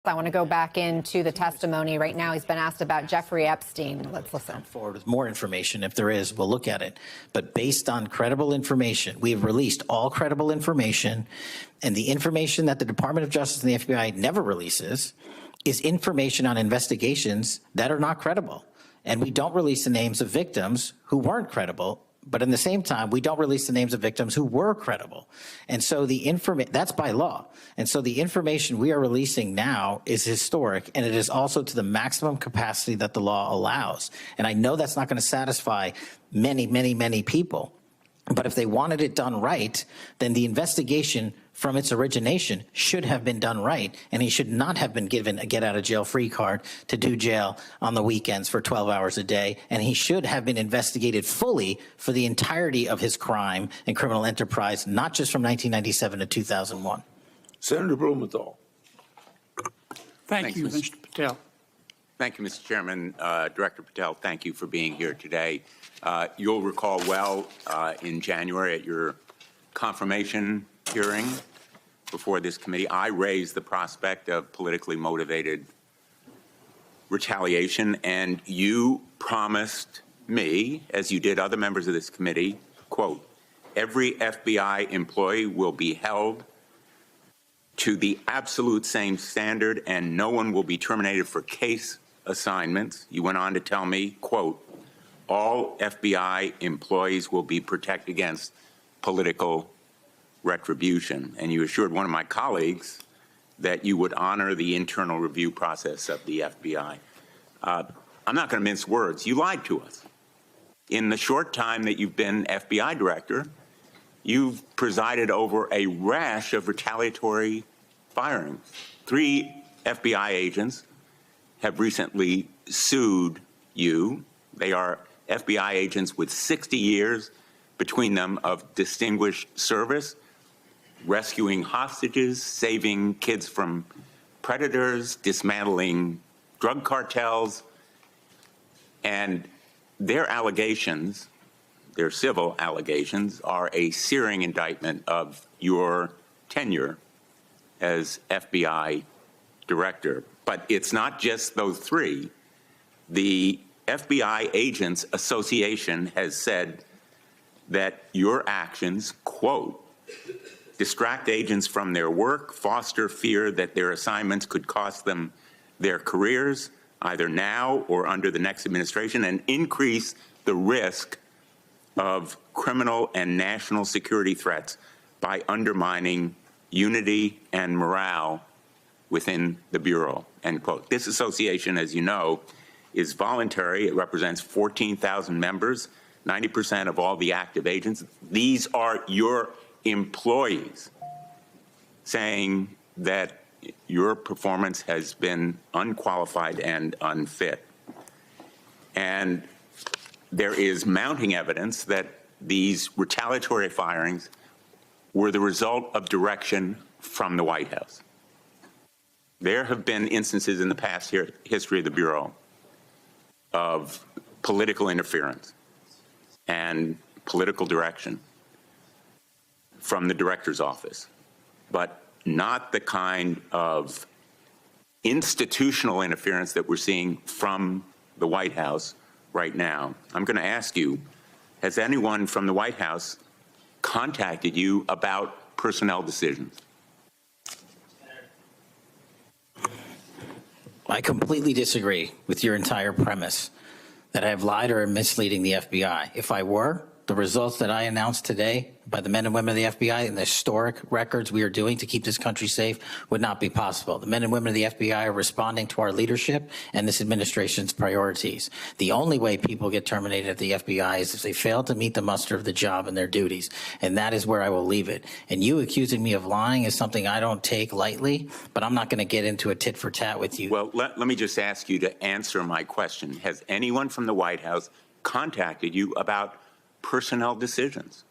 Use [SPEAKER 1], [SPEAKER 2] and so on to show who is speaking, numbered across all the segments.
[SPEAKER 1] I want to go back into the testimony right now. He's been asked about Jeffrey Epstein. Let's listen.
[SPEAKER 2] Come forward with more information. If there is, we'll look at it. But based on credible information, we have released all credible information, and the information that the Department of Justice and the FBI never releases is information on investigations that are not credible. And we don't release the names of victims who weren't credible. But in the same time, we don't release the names of victims who were credible. And so that's by law. And so the information we are releasing now is historic, and it is also to the maximum capacity that the law allows. And I know that's not going to satisfy many, many, many people. But if they wanted it done right, then the investigation from its origination should have been done right, and he should not have been given a get-out-of-jail-free card to do jail on the weekends for 12 hours a day, and he should have been investigated fully for the entirety of his crime and criminal enterprise, not just from 1997 to 2001.
[SPEAKER 3] Senator Blumenthal.
[SPEAKER 4] Thank you, Mr. Patel.
[SPEAKER 5] Thank you, Mr. Chairman. Director Patel, thank you for being here today. You'll recall well in January at your confirmation hearing before this committee, I raised the prospect of politically motivated retaliation, and you promised me, as you did other members of this committee, quote, every FBI employee will be held to the absolute same standard and no one will be terminated for case assignments. You went on to tell me, quote, all FBI employees will be protected against political retribution. And you assured one of my colleagues that you would honor the internal review process of the FBI. I'm not going to mince words. You lied to us. In the short time that you've been FBI director, you've presided over a rash of retaliatory firings. 3 FBI agents have recently sued you. They are FBI agents with 60 years between them of distinguished service, rescuing hostages, saving kids from predators, dismantling drug cartels, and their allegations, their civil allegations, are a searing indictment of your tenure as FBI director. But it's not just those 3. The FBI Agents Association has said that your actions, quote, distract agents from their work, foster fear that their assignments could cost them their careers, either now or under the next administration, and increase the risk of criminal and national security threats by undermining unity and morale within the Bureau, end quote. This association, as you know, is voluntary. It represents 14,000 members, 90% of all the active agents. These are your employees saying that your performance has been unqualified and unfit. And there is mounting evidence that these retaliatory firings were the result of direction from the White House. There have been instances in the past history of the Bureau of political interference and political direction from the director's office, but not the kind of institutional interference that we're seeing from the White House right now. I'm going to ask you, has anyone from the White House contacted you about personnel decisions?
[SPEAKER 2] I completely disagree with your entire premise that I have lied or am misleading the FBI. If I were, the results that I announced today by the men and women of the FBI and the historic records we are doing to keep this country safe would not be possible. The men and women of the FBI are responding to our leadership and this administration's priorities. The only way people get terminated at the FBI is if they fail to meet the muster of the job and their duties, and that is where I will leave it. And you accusing me of lying is something I don't take lightly, but I'm not going to get into a tit for tat with you.
[SPEAKER 5] Well, let me just ask you to answer my question. Has anyone from the White House contacted you about personnel decisions?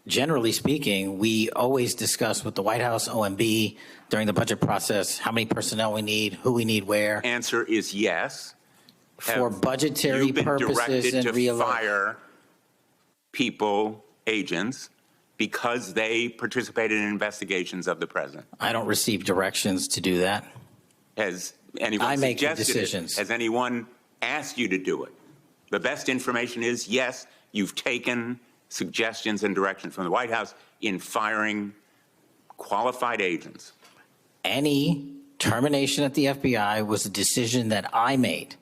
[SPEAKER 2] Generally speaking, we always discuss with the White House, OMB, during the budget process, how many personnel we need, who we need where.
[SPEAKER 5] Answer is yes.
[SPEAKER 2] For budgetary purposes and
[SPEAKER 5] to fire people, agents, because they participated in investigations of the president?
[SPEAKER 2] I don't receive directions to do that.
[SPEAKER 5] Has anyone
[SPEAKER 2] I make the
[SPEAKER 5] suggested
[SPEAKER 2] decisions.
[SPEAKER 5] it? Has anyone asked you to do it? The best information is, yes, you've taken suggestions and direction from the White House in firing qualified agents.
[SPEAKER 2] Any termination at the FBI was a decision that I made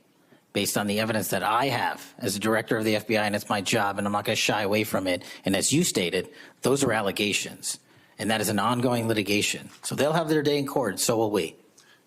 [SPEAKER 2] based on the evidence that I have as a director of the FBI, and it's my job, and I'm not going to shy away from it. And as you stated, those are allegations, and that is an ongoing litigation. So they'll have their day in court, so will we.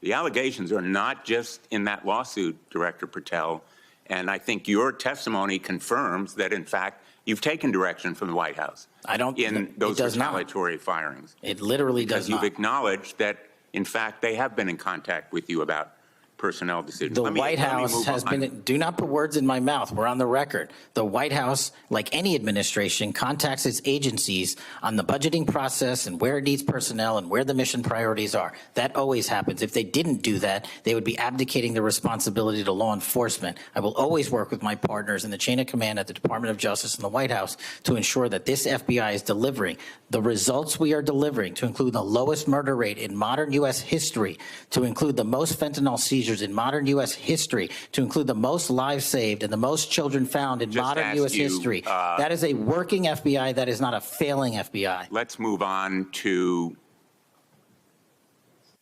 [SPEAKER 5] The allegations are not just in that lawsuit, Director Patel, and I think your testimony confirms that, in fact, you've taken direction from the White House
[SPEAKER 2] I don't.
[SPEAKER 5] in those
[SPEAKER 2] it does not.
[SPEAKER 5] retaliatory firings.
[SPEAKER 2] It literally does
[SPEAKER 5] Because you've
[SPEAKER 2] not.
[SPEAKER 5] acknowledged that, in fact, they have been in contact with you about personnel decisions.
[SPEAKER 2] The
[SPEAKER 5] Let me
[SPEAKER 2] White House
[SPEAKER 5] move
[SPEAKER 2] has
[SPEAKER 5] on.
[SPEAKER 2] been, do not put words in my mouth, we're on the record. The White House, like any administration, contacts its agencies on the budgeting process and where it needs personnel and where the mission priorities are. That always happens. If they didn't do that, they would be abdicating the responsibility to law enforcement. I will always work with my partners in the chain of command at the Department of Justice and the White House to ensure that this FBI is delivering the results we are delivering, to include the lowest murder rate in modern U.S. history, to include the most fentanyl seizures in modern U.S. history, to include the most lives saved and the most children found in
[SPEAKER 5] Just
[SPEAKER 2] modern
[SPEAKER 5] ask
[SPEAKER 2] U.S.
[SPEAKER 5] you,
[SPEAKER 2] history. That is a working FBI. That is not a failing FBI.
[SPEAKER 5] Let's move on to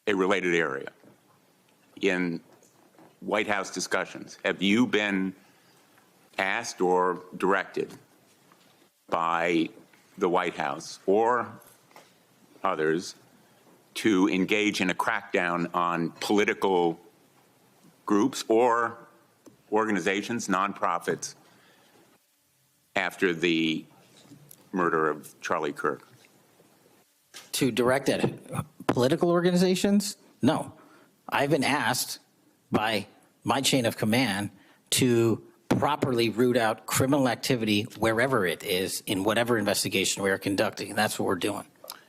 [SPEAKER 5] a related area. In White House discussions, have you been asked or directed by the White House or others to engage in a crackdown on political groups or organizations, nonprofits, after the murder of Charlie Kirk?
[SPEAKER 2] To direct at political organizations? No. I've been asked by my chain of command to properly root out criminal activity wherever it is in whatever investigation we are conducting, and that's what we're doing.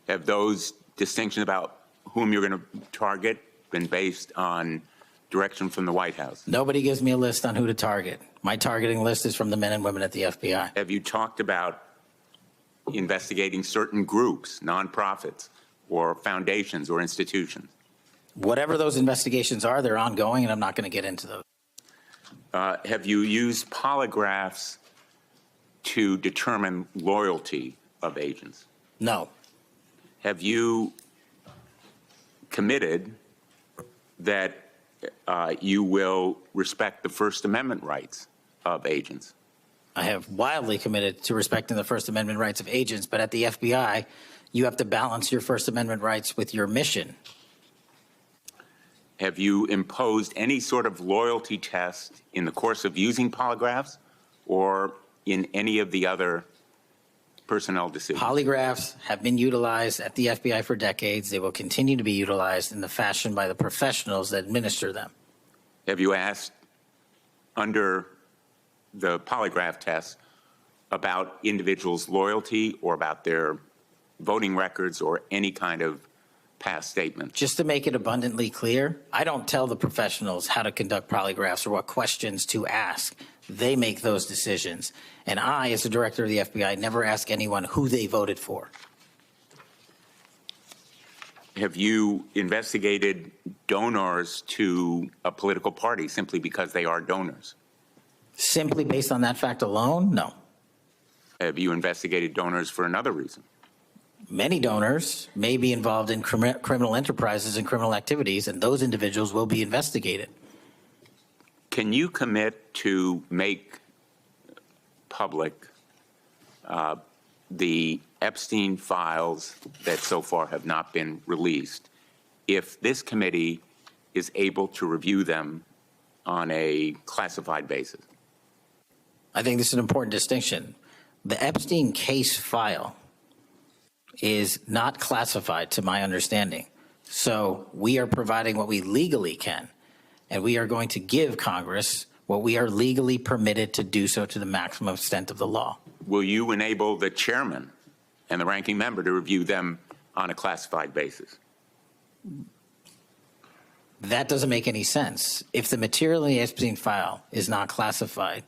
[SPEAKER 5] Have those distinctions about whom you're going to target been based on direction from the White House?
[SPEAKER 2] Nobody gives me a list on who to target. My targeting list is from the men and women at the FBI.
[SPEAKER 5] Have you talked about investigating certain groups, nonprofits, or foundations or institutions?
[SPEAKER 2] Whatever those investigations are, they're ongoing, and I'm not going to get into those.
[SPEAKER 5] Have you used polygraphs to determine loyalty of agents?
[SPEAKER 2] No.
[SPEAKER 5] Have you committed that you will respect the First Amendment rights of agents?
[SPEAKER 2] I have wildly committed to respecting the First Amendment rights of agents, but at the FBI, you have to balance your First Amendment rights with your mission.
[SPEAKER 5] Have you imposed any sort of loyalty test in the course of using polygraphs or in any of the other personnel decisions?
[SPEAKER 2] Polygraphs have been utilized at the FBI for decades. They will continue to be utilized in the fashion by the professionals that administer them.
[SPEAKER 5] Have you asked under the polygraph test about individuals' loyalty or about their voting records or any kind of past statements?
[SPEAKER 2] Just to make it abundantly clear, I don't tell the professionals how to conduct polygraphs or what questions to ask. They make those decisions. And I, as the director of the FBI, never ask anyone who they voted for.
[SPEAKER 5] Have you investigated donors to a political party simply because they are donors?
[SPEAKER 2] Simply based on that fact alone, no.
[SPEAKER 5] Have you investigated donors for another reason?
[SPEAKER 2] Many donors may be involved in criminal enterprises and criminal activities, and those individuals will be investigated.
[SPEAKER 5] Can you commit to make public the Epstein files that so far have not been released if this committee is able to review them on a classified basis?
[SPEAKER 2] I think this is an important distinction. The Epstein case file is not classified, to my understanding. So we are providing what we legally can, and we are going to give Congress what we are legally permitted to do so to the maximum extent of the law.
[SPEAKER 5] Will you enable the chairman and the ranking member to review them on a classified basis? That
[SPEAKER 2] doesn't make any sense. If the material in the Epstein file is not classified,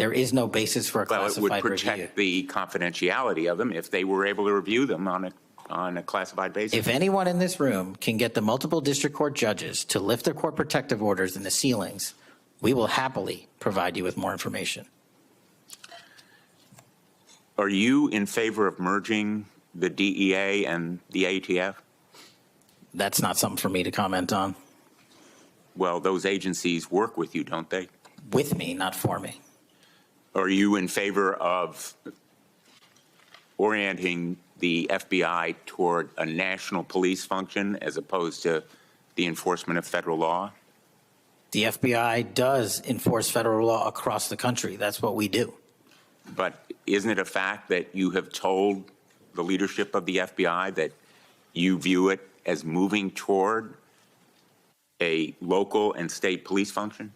[SPEAKER 2] There is no basis for a
[SPEAKER 5] Well, it would
[SPEAKER 2] classified review.
[SPEAKER 5] protect the confidentiality of them if they were able to review them on a classified basis.
[SPEAKER 2] If anyone in this room can get the multiple district court judges to lift their court protective orders in the ceilings, we will happily provide you with more information.
[SPEAKER 5] Are you in favor of merging the DEA and the ATF?
[SPEAKER 2] That's not something for me to comment on.
[SPEAKER 5] Well, those agencies work with you, don't they?
[SPEAKER 2] With me, not for me.
[SPEAKER 5] Are you in favor of orienting the FBI toward a national police function as opposed to the enforcement of federal law?
[SPEAKER 2] The FBI does enforce federal law across the country. That's what we do.
[SPEAKER 5] But isn't it a fact that you have told the leadership of the FBI that you view it as moving toward a local and state police function?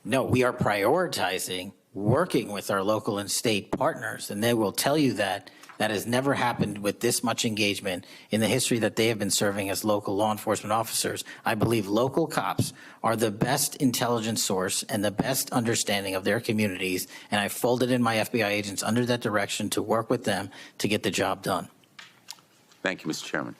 [SPEAKER 2] No, we are prioritizing working with our local and state partners, and they will tell you that that has never happened with this much engagement in the history that they have been serving as local law enforcement officers. I believe local cops are the best intelligence source and the best understanding of their communities, and I folded in my FBI agents under that direction to work with them to get the job done.
[SPEAKER 5] Thank you, Mr. Chairman.